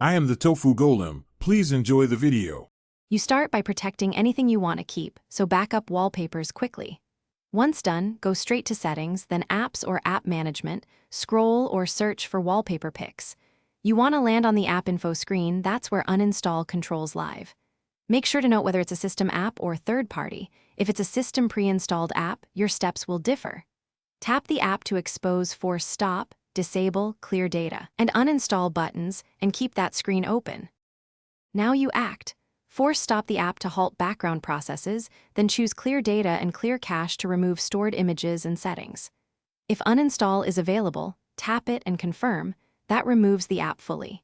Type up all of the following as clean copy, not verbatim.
I am the Tofu Golem. Please enjoy the video. You start by protecting anything you want to keep, so back up wallpapers quickly. Once done, go straight to Settings, then Apps or App Management, scroll or search for Wallpaper Pics. You want to land on the App Info screen. That's where Uninstall controls live. Make sure to note whether it's a system app or third-party. If it's a system pre-installed app, your steps will differ. Tap the app to expose Force Stop, Disable, Clear Data, and Uninstall buttons, and keep that screen open. Now you act. Force stop the app to halt background processes, then choose Clear Data and Clear Cache to remove stored images and settings. If Uninstall is available, tap it and confirm. That removes the app fully.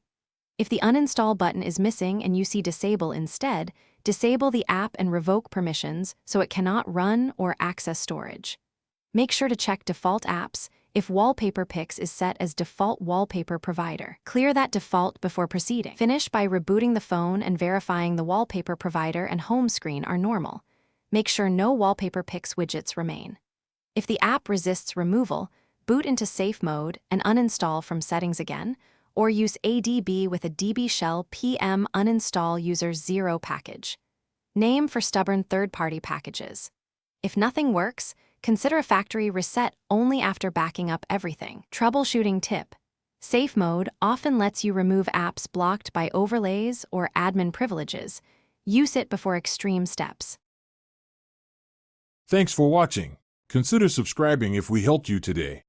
If the Uninstall button is missing and you see Disable instead, disable the app and revoke permissions so it cannot run or access storage. Make sure to check Default Apps. If Wallpaper Pics is set as default wallpaper provider, clear that default before proceeding. Finish by rebooting the phone and verifying the wallpaper provider and home screen are normal. Make sure no Wallpaper Pics widgets remain. If the app resists removal, boot into safe mode and uninstall from settings again, or use ADB with a DB shell PM uninstall user 0 package. Name for stubborn third-party packages. If nothing works, consider a factory reset only after backing up everything. Troubleshooting tip. Safe mode often lets you remove apps blocked by overlays or admin privileges. Use it before extreme steps. Thanks for watching. Consider subscribing if we helped you today.